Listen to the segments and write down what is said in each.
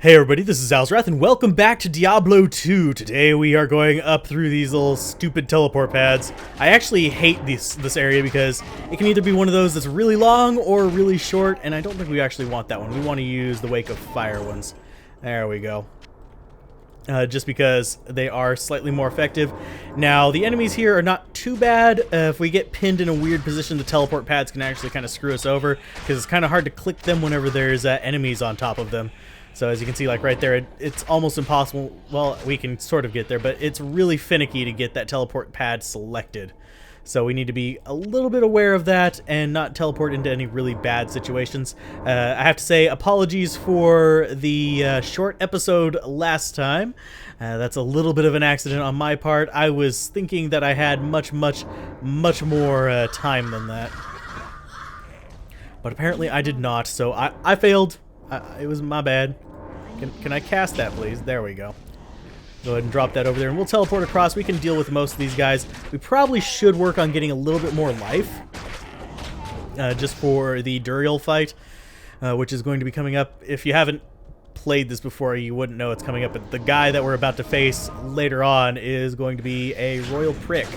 Hey everybody, this is Alzorath, and welcome back to Diablo 2. Today we are going up through these little stupid teleport pads. I actually hate this area because it can either be one of those that's really long or really short, and I don't think we actually want that one. We want to use the Wake of Fire ones. There we go. Just because they are slightly more effective. Now, the enemies here are not too bad. If we get pinned in a weird position, the teleport pads can actually kind of screw us over, because it's kind of hard to click them whenever there's enemies on top of them. So as you can see, like right there, it's almost impossible. Well, we can sort of get there, but it's really finicky to get that teleport pad selected. So we need to be a little bit aware of that and not teleport into any really bad situations. I have to say apologies for the short episode last time. That's a little bit of an accident on my part. I was thinking that I had much more time than that. But apparently I did not, so I failed. It was my bad. Can I cast that, please? There we go. Go ahead and drop that over there, and we'll teleport across. We can deal with most of these guys. We probably should work on getting a little bit more life, just for the Duriel fight, which is going to be coming up. If you haven't played this before, you wouldn't know it's coming up, but the guy that we're about to face later on is going to be a royal prick.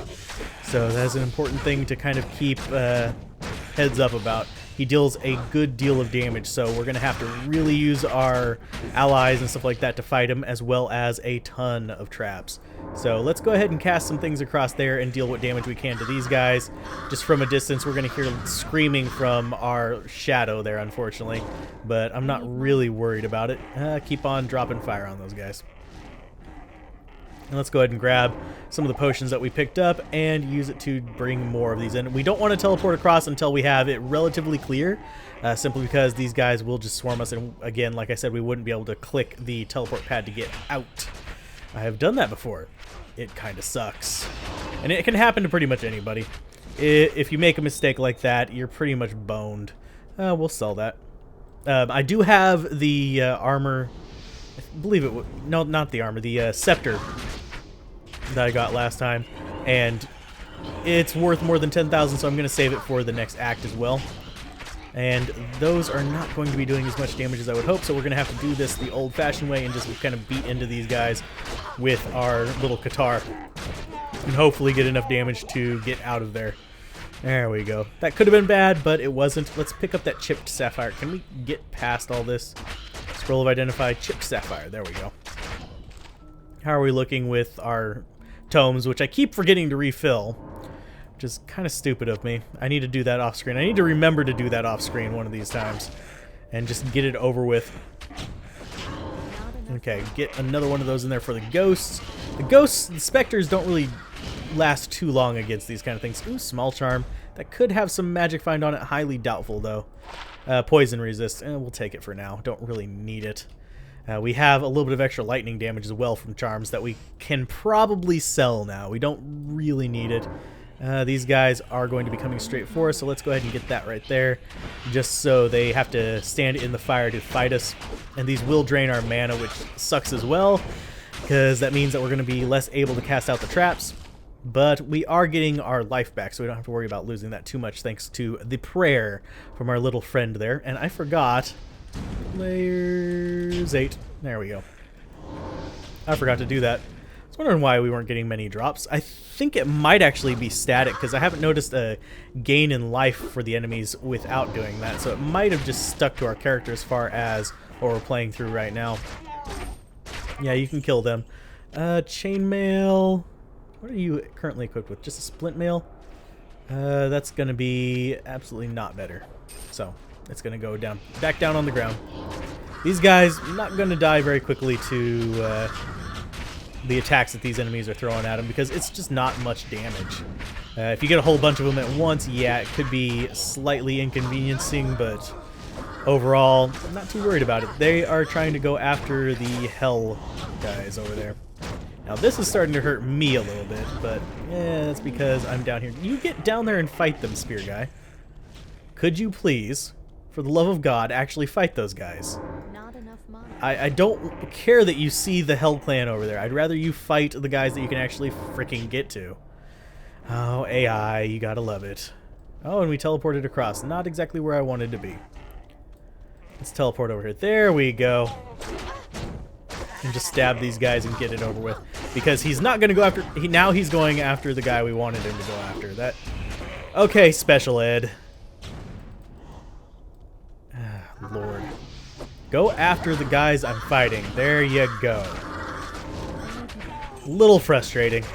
So that's an important thing to kind of keep heads up about. He deals a good deal of damage, so we're going to have to really use our allies and stuff like that to fight him, as well as a ton of traps. So let's go ahead and cast some things across there and deal what damage we can to these guys. Just from a distance, we're going to hear screaming from our shadow there, unfortunately, but I'm not really worried about it. Keep on dropping fire on those guys. And let's go ahead and grab some of the potions that we picked up and use it to bring more of these in. We don't want to teleport across until we have it relatively clear, simply because these guys will just swarm us. And again, like I said, we wouldn't be able to click the teleport pad to get out. I have done that before. It kind of sucks. And it can happen to pretty much anybody. If you make a mistake like that, you're pretty much boned. We'll sell that. I do have the armor. I believe it. No, not the armor. The scepter that I got last time, and it's worth more than 10,000, so I'm going to save it for the next act as well. And those are not going to be doing as much damage as I would hope, so we're going to have to do this the old-fashioned way and just kind of beat into these guys with our little Qatar, and hopefully get enough damage to get out of there. There we go. That could have been bad, but it wasn't. Let's pick up that chipped sapphire. Can we get past all this? Scroll of Identify, chipped sapphire. There we go. How are we looking with our tomes, which I keep forgetting to refill, which is kind of stupid of me. I need to do that off screen. I need to remember to do that off screen one of these times and just get it over with. Okay, get another one of those in there for the ghosts. The specters don't really last too long against these kind of things. Ooh, small charm. That could have some magic find on it. Highly doubtful, though. Poison resist. We'll take it for now. Don't really need it. We have a little bit of extra lightning damage as well from charms that we can probably sell now. We don't really need it. These guys are going to be coming straight for us, so let's go ahead and get that right there, just so they have to stand in the fire to fight us. And these will drain our mana, which sucks as well, because that means that we're going to be less able to cast out the traps. But we are getting our life back, so we don't have to worry about losing that too much, thanks to the prayer from our little friend there. And I forgot... Layers 8. There we go. I forgot to do that. I was wondering why we weren't getting many drops. I think it might actually be static, because I haven't noticed a gain in life for the enemies without doing that. So it might have just stuck to our character as far as what we're playing through right now. Yeah, you can kill them. Chainmail. What are you currently equipped with? Just a splint mail? That's going to be absolutely not better. So... it's going to go down, back down on the ground. These guys not going to die very quickly to the attacks that these enemies are throwing at them, because it's just not much damage. If you get a whole bunch of them at once, yeah, it could be slightly inconveniencing, but overall, I'm not too worried about it. They are trying to go after the hell guys over there. Now this is starting to hurt me a little bit, but yeah, that's because I'm down here. You get down there and fight them, spear guy. Could you please... for the love of God, actually fight those guys. Not enough money. I don't care that you see the Hell Clan over there. I'd rather you fight the guys that you can actually freaking get to. Oh, AI, you gotta love it. Oh, and we teleported across. Not exactly where I wanted to be. Let's teleport over here. There we go. and just stab these guys and get it over with. Because he's not going to go after... Now he's going after the guy we wanted him to go after. That... Okay, Special Ed. Lord. Go after the guys I'm fighting. There you go. Little frustrating.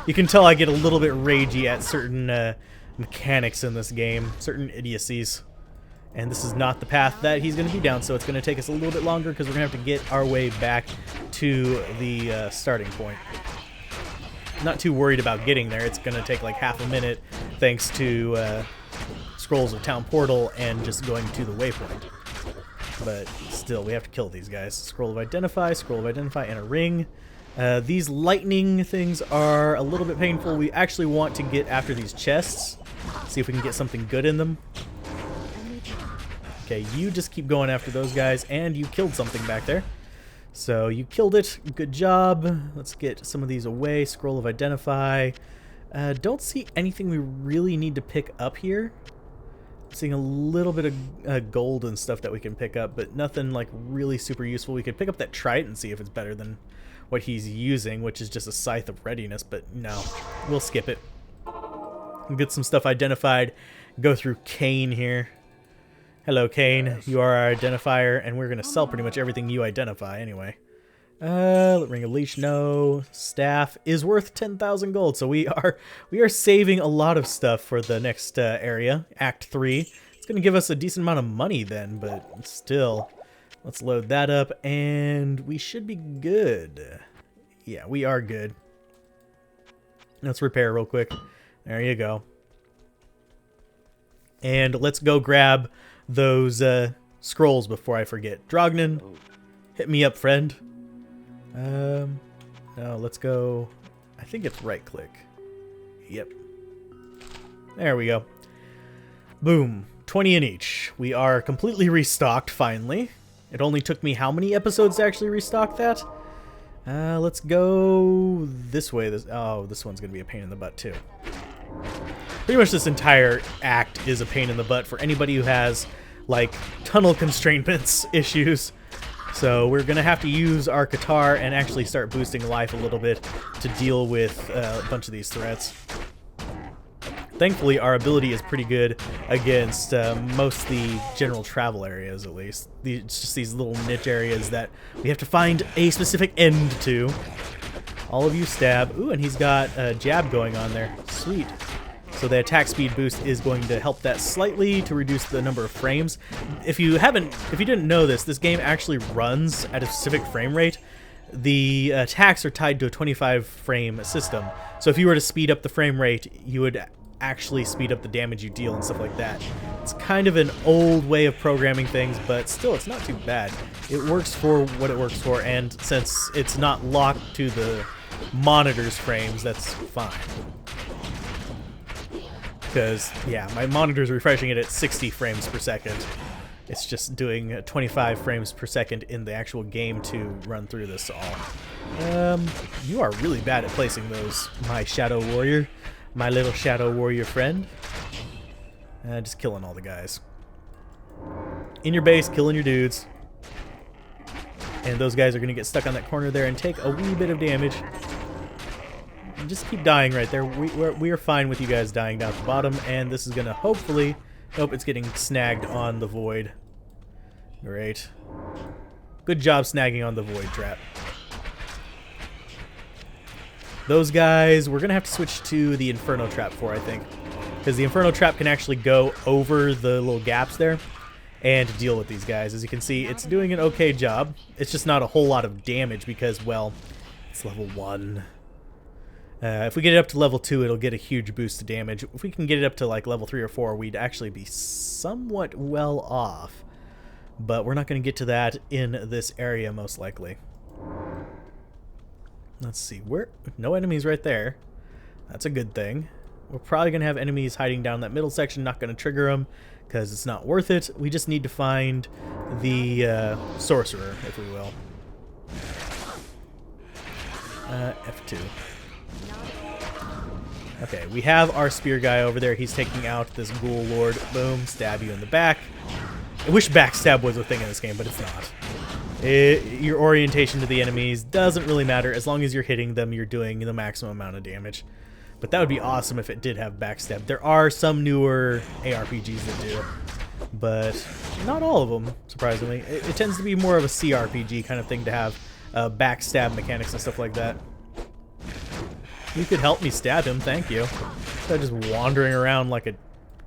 You can tell I get a little bit ragey at certain mechanics in this game. Certain idiocies. And this is not the path that he's going to be down, so it's going to take us a little bit longer because we're going to have to get our way back to the starting point. Not too worried about getting there. It's going to take like half a minute thanks to Scrolls of Town Portal and just going to the waypoint. But still, we have to kill these guys. Scroll of Identify, and a ring. These lightning things are a little bit painful. We actually want to get after these chests. See if we can get something good in them. Okay, you just keep going after those guys, and you killed something back there. So you killed it. Good job. Let's get some of these away. Scroll of Identify. Don't see anything we really need to pick up here. Seeing a little bit of gold and stuff that we can pick up, but nothing like really super useful. We could pick up that trident and see if it's better than what he's using, which is just a Scythe of Readiness, but no, we'll skip it. We'll get some stuff identified. Go through Kane here. Hello, Kane. You are our identifier, and we're going to sell pretty much everything you identify anyway. Ring of Leash, no. Staff is worth 10,000 gold, so we are saving a lot of stuff for the next area, Act 3. It's going to give us a decent amount of money then, but still. Let's load that up, and we should be good. Yeah, we are good. Let's repair real quick. There you go. And let's go grab those scrolls before I forget. Drognin, hit me up, friend. No, let's go. I think it's right click. Yep. There we go. Boom. 20 in each. We are completely restocked, finally. It only took me how many episodes to actually restock that? Let's go this way. Oh, this one's going to be a pain in the butt, too. Pretty much this entire act is a pain in the butt for anybody who has, like, tunnel constraints issues. So we're going to have to use our Qatar and actually start boosting life a little bit to deal with a bunch of these threats. Thankfully, our ability is pretty good against most of the general travel areas, at least. It's just these little niche areas that we have to find a specific end to. All of you stab. Ooh, and he's got a jab going on there. Sweet. So the attack speed boost is going to help that slightly to reduce the number of frames. If you didn't know this, this game actually runs at a specific frame rate. The attacks are tied to a 25 frame system. So if you were to speed up the frame rate, you would actually speed up the damage you deal and stuff like that. It's kind of an old way of programming things, but still, it's not too bad. It works for what it works for, and since it's not locked to the monitor's frames, that's fine. Because, yeah, my monitor's refreshing it at 60 frames per second. It's just doing 25 frames per second in the actual game to run through this all. You are really bad at placing those, my Shadow Warrior. My little Shadow Warrior friend. Just killing all the guys. In your base, killing your dudes. And those guys are going to get stuck on that corner there and take a wee bit of damage. And just keep dying right there. We are fine with you guys dying down at the bottom. And this is going to hopefully... Nope, it's getting snagged on the void. Great. Good job snagging on the void trap. Those guys, we're going to have to switch to the Inferno Trap for, I think. Because the Inferno Trap can actually go over the little gaps there and deal with these guys. As you can see, it's doing an okay job. It's just not a whole lot of damage because, well, it's level 1. If we get it up to level 2, it'll get a huge boost to damage. If we can get it up to like level 3 or 4, we'd actually be somewhat well off. But we're not going to get to that in this area, most likely. Let's see, no enemies right there. That's a good thing. We're probably going to have enemies hiding down that middle section, not going to trigger them because it's not worth it. We just need to find the sorcerer, if we will. F2. Okay, we have our spear guy over there. He's taking out this ghoul lord. Boom, stab you in the back. I wish backstab was a thing in this game, but it's not. Your orientation to the enemies doesn't really matter. As long as you're hitting them, you're doing the maximum amount of damage. But that would be awesome if it did have backstab. There are some newer ARPGs that do, but not all of them, surprisingly. It tends to be more of a CRPG kind of thing to have backstab mechanics and stuff like that. You could help me stab him, thank you. Instead of just wandering around like a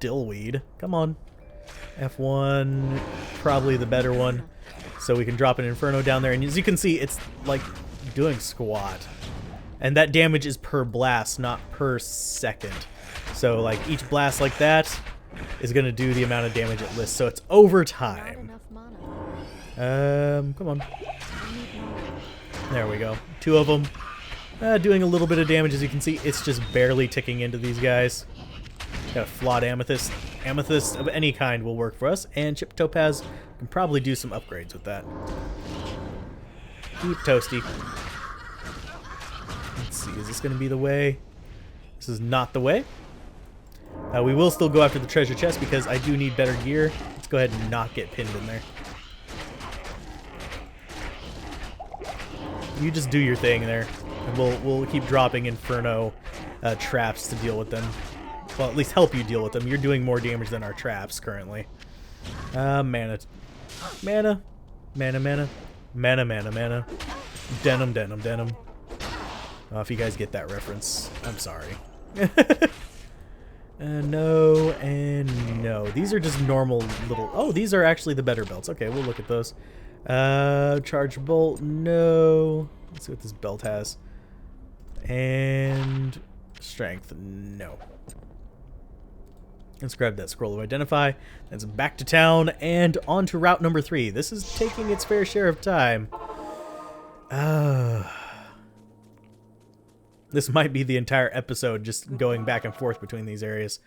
dillweed. Come on. F1, probably the better one. So we can drop an Inferno down there, and as you can see, it's like doing squat. And that damage is per blast, not per second. So like each blast like that is going to do the amount of damage it lists, so it's over time. Come on. There we go. 2 of them. Doing a little bit of damage, as you can see. It's just barely ticking into these guys. Got a flawed amethyst. Amethyst of any kind will work for us, and chip topaz can probably do some upgrades with that. Keep toasty. Let's see, is this going to be the way? This is not the way. We will still go after the treasure chest because I do need better gear. Let's go ahead and not get pinned in there. You just do your thing there, and we'll keep dropping Inferno traps to deal with them. Well, at least help you deal with them. You're doing more damage than our traps currently. Mana. Mana. Mana, mana. Mana, mana, mana. Denim, denim, denim. If you guys get that reference, I'm sorry. No and no. These are just normal little... Oh, these are actually the better belts. Okay, we'll look at those. Charge bolt, no. Let's see what this belt has. And strength, no. Let's grab that scroll of identify. That's back to town and on to route number 3. This is taking its fair share of time. This might be the entire episode just going back and forth between these areas.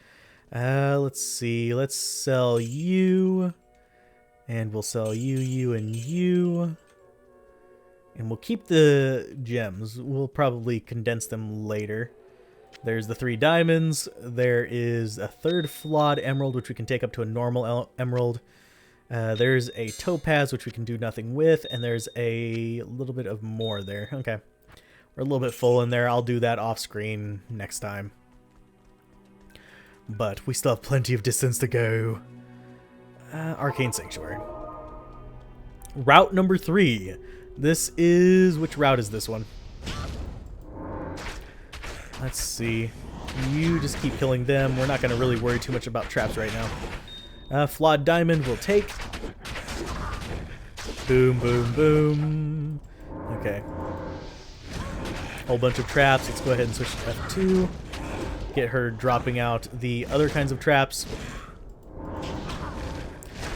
Let's see. Let's sell you. And we'll sell you, you, and you. And we'll keep the gems. We'll probably condense them later. There's the 3 diamonds. There is a 3rd flawed emerald, which we can take up to a normal emerald. There's a topaz, which we can do nothing with. And there's a little bit of more there. Okay. We're a little bit full in there. I'll do that off screen next time. But we still have plenty of distance to go. Arcane Sanctuary. Route number 3. This is... Which route is this one? Let's see. You just keep killing them. We're not going to really worry too much about traps right now. Flawed diamond we'll take. Boom, boom, boom. Okay. Whole bunch of traps. Let's go ahead and switch to F2. Get her dropping out the other kinds of traps.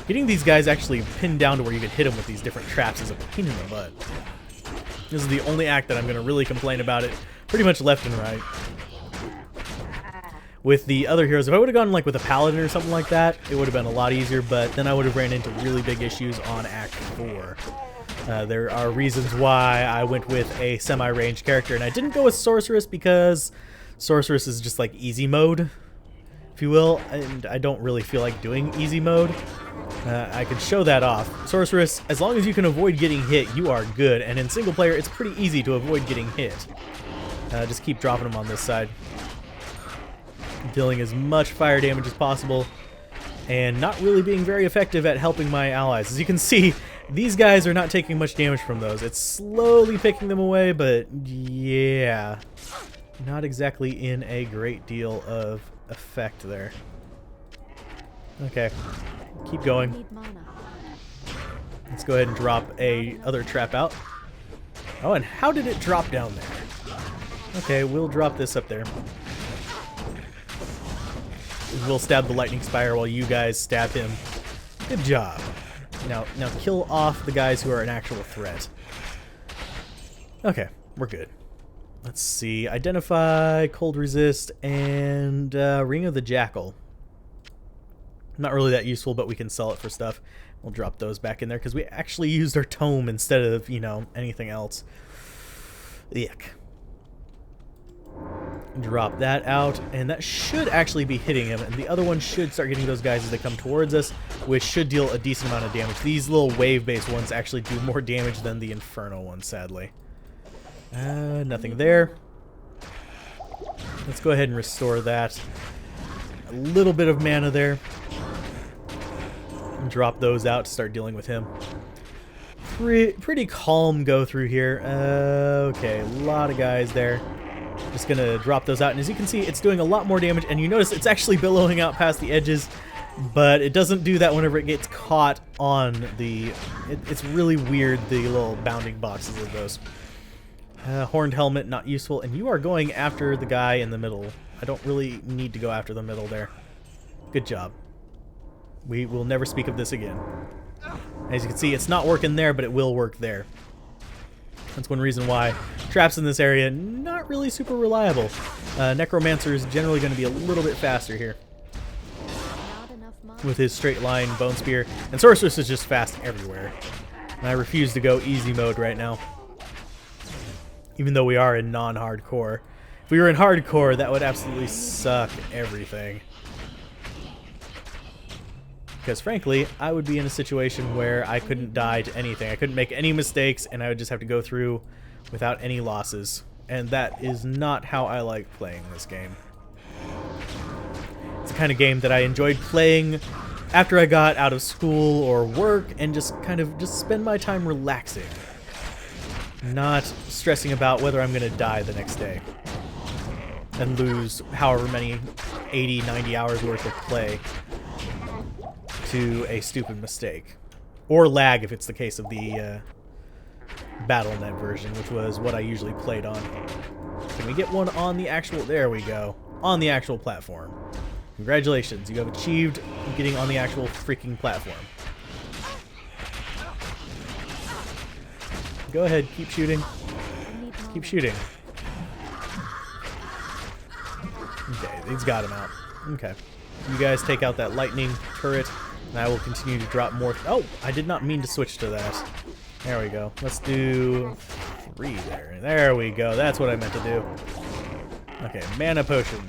Getting these guys actually pinned down to where you can hit them with these different traps is a pain in the butt. This is the only act that I'm going to really complain about it pretty much left and right. With the other heroes, if I would have gone like with a paladin or something like that, it would have been a lot easier, but then I would have ran into really big issues on Act 4. There are reasons why I went with a semi-ranged character, and I didn't go with Sorceress because Sorceress is just like easy mode, if you will, and I don't really feel like doing easy mode. I can show that off. Sorceress, as long as you can avoid getting hit, you are good, and in single player, it's pretty easy to avoid getting hit. Just keep dropping them on this side. Dealing as much fire damage as possible, and not really being very effective at helping my allies. As you can see, these guys are not taking much damage from those. It's slowly picking them away, but yeah, not exactly in a great deal of effect there. Okay, keep going. Let's go ahead and drop a other trap out. Oh, and how did it drop down there? Okay, we'll drop this up there. We'll stab the lightning spire while you guys stab him. Good job. Now kill off the guys who are an actual threat. Okay, we're good. Let's see. Identify, cold resist, and Ring of the Jackal. Not really that useful, but we can sell it for stuff. We'll drop those back in there because we actually used our tome instead of, you know, anything else. Yuck. Drop that out, and that should actually be hitting him, and the other one should start getting those guys as they come towards us, which should deal a decent amount of damage. These little wave-based ones actually do more damage than the Inferno ones, sadly. Nothing there. Let's go ahead and restore that. A little bit of mana there. And drop those out to start dealing with him. Pretty calm go through here. Okay, a lot of guys there. Just gonna drop those out, and as you can see, it's doing a lot more damage, and you notice it's actually billowing out past the edges, but it doesn't do that whenever it gets caught on the... It's really weird, the little bounding boxes of those. Horned helmet, not useful, and you are going after the guy in the middle. I don't really need to go after the middle there. Good job. We will never speak of this again. As you can see, it's not working there, but it will work there. That's one reason why traps in this area, not really super reliable. Necromancer is generally going to be a little bit faster here with his straight line bone spear, and Sorceress is just fast everywhere. And I refuse to go easy mode right now, even though we are in non-hardcore. If we were in hardcore, that would absolutely suck everything. Because frankly, I would be in a situation where I couldn't die to anything. I couldn't make any mistakes, and I would just have to go through without any losses. And that is not how I like playing this game. It's the kind of game that I enjoyed playing after I got out of school or work and just spend my time relaxing. Not stressing about whether I'm going to die the next day and lose however many 80, 90 hours worth of play to a stupid mistake. Or lag if it's the case of the Battlenet version, which was what I usually played on. Can we get one on the actual... There we go. On the actual platform. Congratulations, you have achieved getting on the actual freaking platform. Go ahead, keep shooting. Keep shooting. Okay, he's got him out. Okay. You guys take out that lightning turret, and I will continue to drop more... Oh, I did not mean to switch to that. There we go. Let's do 3 there. There we go. That's what I meant to do. Okay, mana potion.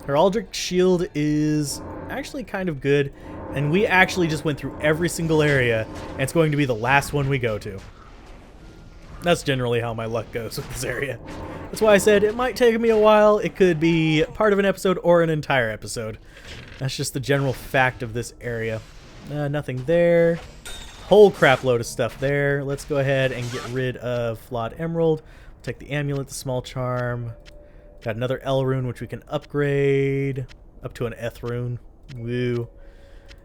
Heraldic shield is actually kind of good, and we actually just went through every single area, and it's going to be the last one we go to. That's generally how my luck goes with this area. That's why I said it might take me a while. It could be part of an episode or an entire episode. That's just the general fact of this area. Nothing there. Whole crap load of stuff there. Let's go ahead and get rid of Flawed Emerald. Take the amulet, the small charm. Got another L rune, which we can upgrade up to an Eth rune. Woo.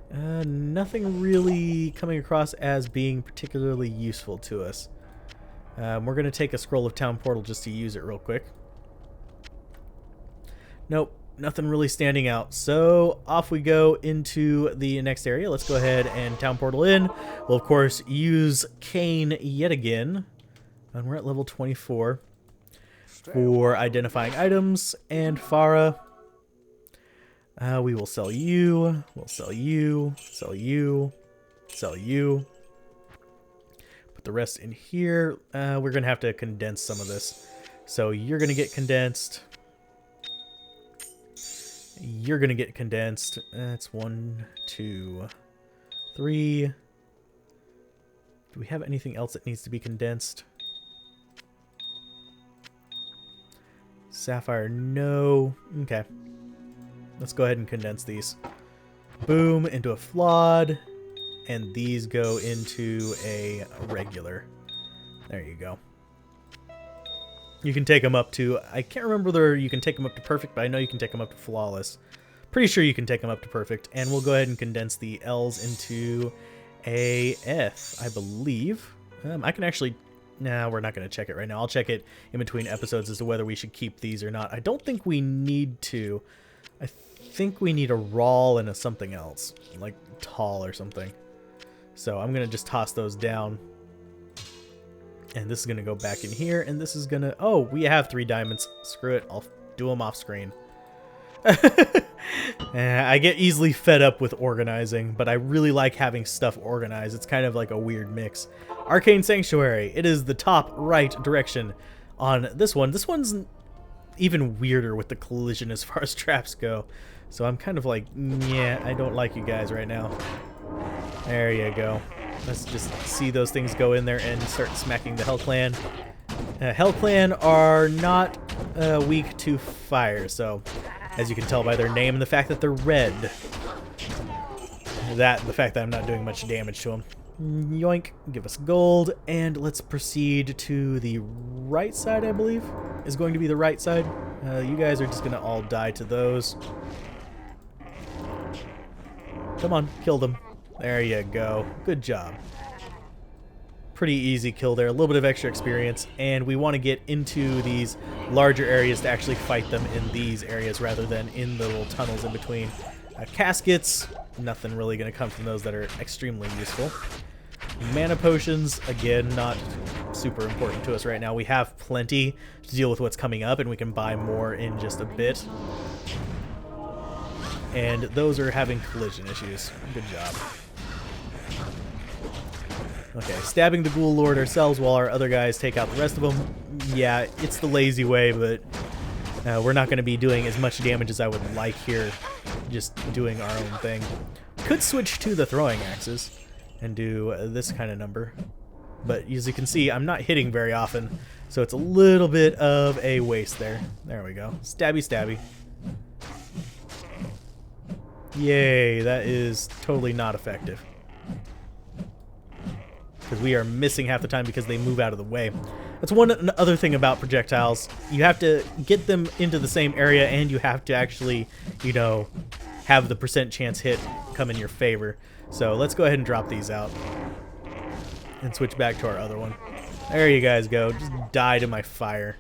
Nothing really coming across as being particularly useful to us. We're going to take a Scroll of Town Portal just to use it real quick. Nope, nothing really standing out. So off we go into the next area. Let's go ahead and Town Portal in. We'll, of course, use Cain yet again. And we're at level 24 for identifying items. And Farah, we will sell you. We'll sell you. Sell you. Sell you. The rest in here. We're gonna have to condense some of this, so you're gonna get condensed, you're gonna get condensed. That's 1, 2, 3. Do we have anything else that needs to be condensed? Sapphire, no. Okay, let's go ahead and condense these. Boom, into a flawed. And these go into a regular. There you go. You can take them up to... I can't remember whether you can take them up to perfect, but I know you can take them up to flawless. Pretty sure you can take them up to perfect. And we'll go ahead and condense the L's into a F, I believe. I can actually... Nah, we're not going to check it right now. I'll check it in between episodes as to whether we should keep these or not. I don't think we need to. I think we need a Rawl and a something else. Like Tall or something. So I'm going to just toss those down. And this is going to go back in here. And this is going to... Oh, we have 3 diamonds. Screw it. I'll do them off screen. I get easily fed up with organizing, but I really like having stuff organized. It's kind of like a weird mix. Arcane Sanctuary. It is the top right direction on this one. This one's even weirder with the collision as far as traps go. So I'm kind of like, yeah, I don't like you guys right now. There you go. Let's just see those things go in there and start smacking the Hell Clan. Hell Clan are not weak to fire, so as you can tell by their name and the fact that they're red, the fact that I'm not doing much damage to them. Yoink, give us gold, and let's proceed to the right side, I believe, is going to be the right side. You guys are just going to all die to those. Come on, kill them. There you go. Good job. Pretty easy kill there. A little bit of extra experience, and we want to get into these larger areas to actually fight them in these areas rather than in the little tunnels in between. Caskets, nothing really going to come from those that are extremely useful. Mana potions, again, not super important to us right now. We have plenty to deal with what's coming up, and we can buy more in just a bit. And those are having collision issues. Good job. Okay, stabbing the Ghoul Lord ourselves while our other guys take out the rest of them. Yeah, it's the lazy way, but we're not going to be doing as much damage as I would like here, just doing our own thing. Could switch to the throwing axes and do this kind of number, but as you can see, I'm not hitting very often, so it's a little bit of a waste there. There we go. Stabby, stabby. Yay, that is totally not effective. Because we are missing half the time because they move out of the way. That's one other thing about projectiles. You have to get them into the same area, and you have to actually, you know, have the % chance hit come in your favor. So let's go ahead and drop these out. And switch back to our other one. There you guys go. Just die to my fire.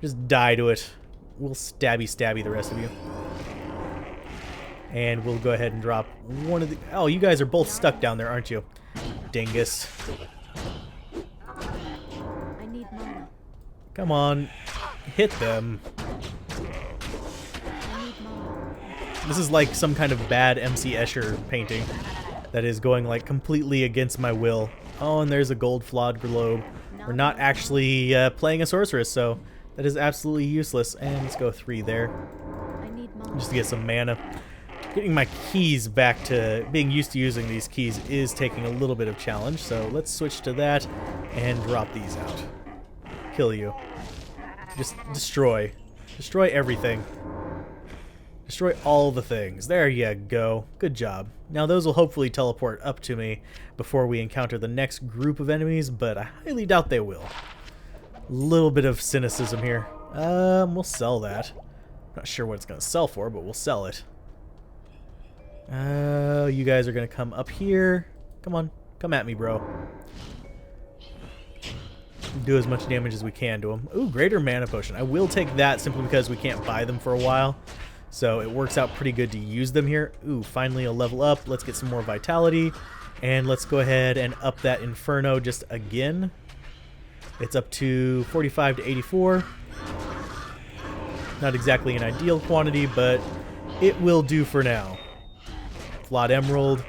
Just die to it. We'll stabby the rest of you. And we'll go ahead and drop one of the... Oh, you guys are both stuck down there, aren't you? Dingus. I need mana. Come on. Hit them. I need mana. This is like some kind of bad MC Escher painting that is going like completely against my will. Oh, and there's a gold flawed globe. We're not actually playing a sorceress, so that is absolutely useless. And let's go 3 there. I need mana. Just to get some mana. Getting my keys back to being used to using these keys is taking a little bit of challenge, so let's switch to that and drop these out. Kill you. Just destroy. Destroy everything. Destroy all the things. There you go. Good job. Now those will hopefully teleport up to me before we encounter the next group of enemies, but I highly doubt they will. Little bit of cynicism here. We'll sell that. Not sure what it's going to sell for, but we'll sell it. You guys are gonna come up here. Come on, come at me, bro. Do as much damage as we can to them. Ooh, greater mana potion. I will take that simply because we can't buy them for a while. So it works out pretty good to use them here. Ooh, finally a level up. Let's get some more vitality. And let's go ahead and up that Inferno just again. It's up to 45 to 84. Not exactly an ideal quantity, but it will do for now. Flawed Emerald.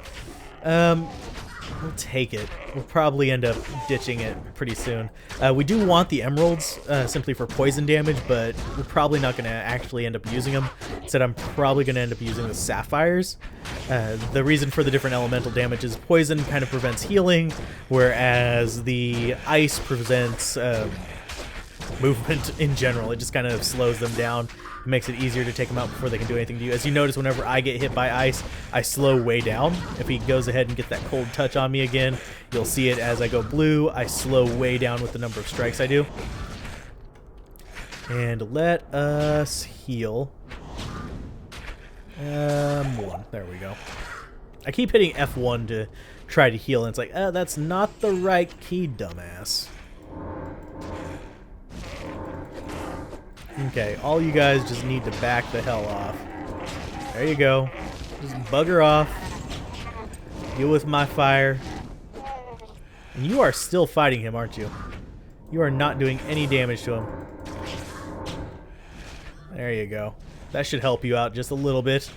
We'll take it. We'll probably end up ditching it pretty soon. We do want the emeralds simply for poison damage, but we're probably not going to actually end up using them. Instead, I'm probably going to end up using the sapphires. The reason for the different elemental damage is poison kind of prevents healing, whereas the ice prevents movement in general. It just kind of slows them down. It makes it easier to take them out before they can do anything to you. As you notice, whenever I get hit by ice, I slow way down. If he goes ahead and gets that cold touch on me again, you'll see it as I go blue. I slow way down with the number of strikes I do. And let us heal. 1. There we go. I keep hitting F1 to try to heal, and it's like, that's not the right key, dumbass. Okay, all you guys just need to back the hell off. There you go. Just bugger off. Deal with my fire. And you are still fighting him, aren't you? You are not doing any damage to him. There you go. That should help you out just a little bit.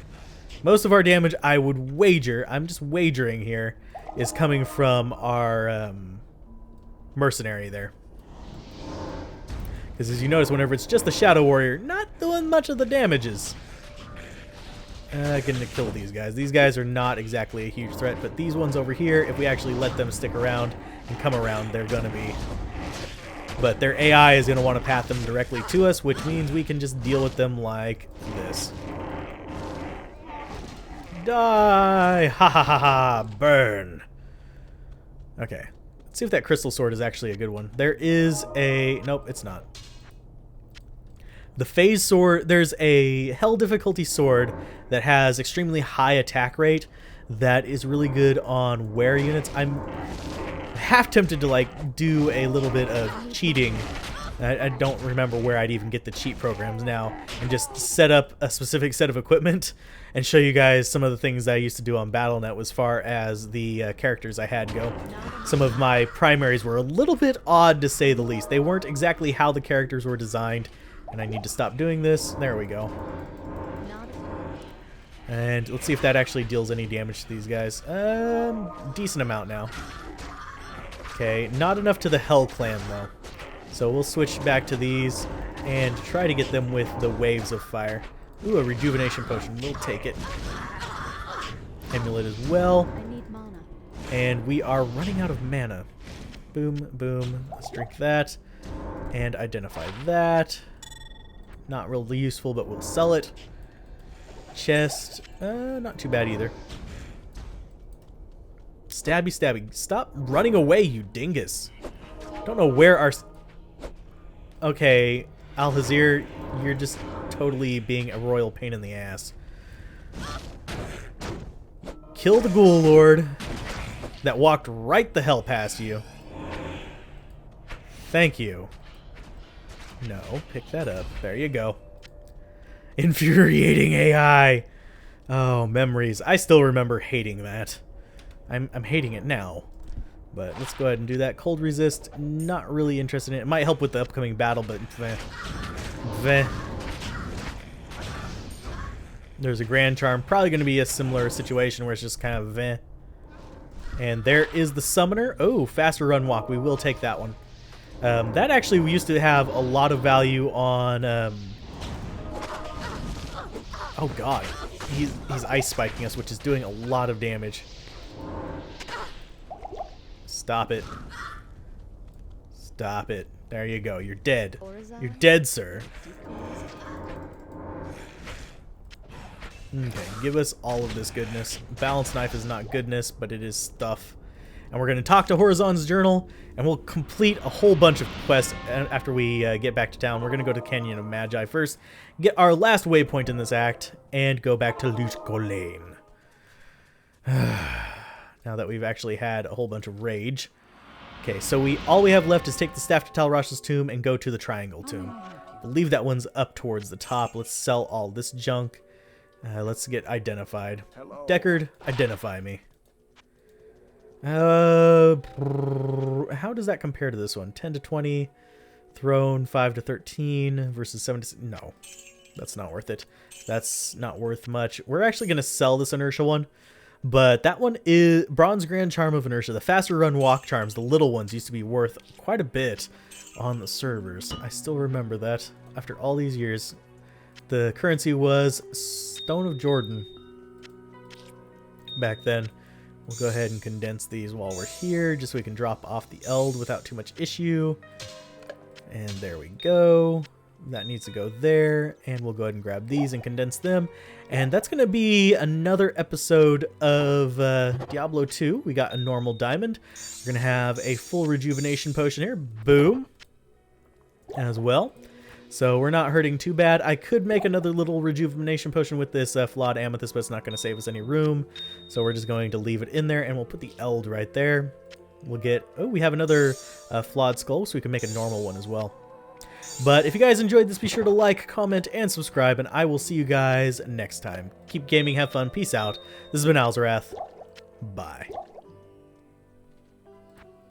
Most of our damage, I would wager, I'm just wagering here, is coming from our mercenary there. Because as you notice, whenever it's just the Shadow Warrior, not doing much of the damages. Gonna kill these guys. These guys are not exactly a huge threat, but these ones over here, if we actually let them stick around and come around, they're gonna be. But their AI is gonna want to path them directly to us, which means we can just deal with them like this. Die! Ha ha ha ha! Burn! Okay. Let's see if that crystal sword is actually a good one. There is a... Nope, it's not. The phase sword... There's a hell difficulty sword that has extremely high attack rate that is really good on wear units. I'm half tempted to, like, do a little bit of cheating. I don't remember where I'd even get the cheat programs now, and just set up a specific set of equipment and show you guys some of the things I used to do on Battlenet as far as the characters I had go. Some of my primaries were a little bit odd, to say the least. They weren't exactly how the characters were designed, and I need to stop doing this. There we go. And let's see if that actually deals any damage to these guys. Decent amount now. Okay, not enough to the Hell Clan, though. So we'll switch back to these and try to get them with the waves of fire. Ooh, a rejuvenation potion. We'll take it. Amulet as well. I need mana. And we are running out of mana. Boom, boom. Let's drink that. And identify that. Not really useful, but we'll sell it. Chest. Not too bad either. Stabby, stabby. Stop running away, you dingus. Don't know where our... Okay, Alhazir, you're just totally being a royal pain in the ass. Kill the Ghoul Lord that walked right the hell past you. Thank you. No, pick that up. There you go. Infuriating AI. Oh, memories. I still remember hating that. I'm hating it now. But let's go ahead and do that. Cold resist, not really interested in it. It might help with the upcoming battle, but veh. Veh. There's a Grand Charm. Probably going to be a similar situation where it's just kind of veh. And there is the Summoner. Oh, faster run walk. We will take that one. That actually we used to have a lot of value on... Oh god. He's ice spiking us, which is doing a lot of damage. Stop it. Stop it. There you go. You're dead. You're dead, sir. Okay, give us all of this goodness. Balance knife is not goodness, but it is stuff. And we're going to talk to Horizon's journal, and we'll complete a whole bunch of quests after we get back to town. We're going to go to Canyon of Magi first, get our last waypoint in this act, and go back to Lutko Lane. Now that we've actually had a whole bunch of rage. Okay, so all we have left is take the staff to Talrash's tomb and go to the Triangle tomb. I believe that one's up towards the top. Let's sell all this junk. Let's get identified. Hello. Deckard, identify me. How does that compare to this one? 10 to 20, Throne 5 to 13 versus 7 to 6. No, that's not worth it. That's not worth much. We're actually going to sell this Inertia one. But that one is Bronze Grand Charm of Inertia. The faster run walk charms, the little ones, used to be worth quite a bit on the servers. I still remember that after all these years. The currency was Stone of Jordan back then. We'll go ahead and condense these while we're here, just so we can drop off the Eld without too much issue. And there we go. That needs to go there, and we'll go ahead and grab these and condense them. And that's going to be another episode of Diablo 2. We got a normal diamond. We're going to have a full rejuvenation potion here. Boom. As well. So we're not hurting too bad. I could make another little rejuvenation potion with this flawed amethyst, but it's not going to save us any room. So we're just going to leave it in there, and we'll put the Eld right there. We'll get... Oh, we have another flawed skull, so we can make a normal one as well. But if you guys enjoyed this, be sure to like, comment, and subscribe, and I will see you guys next time. Keep gaming, have fun, peace out. This has been Alzorath. Bye.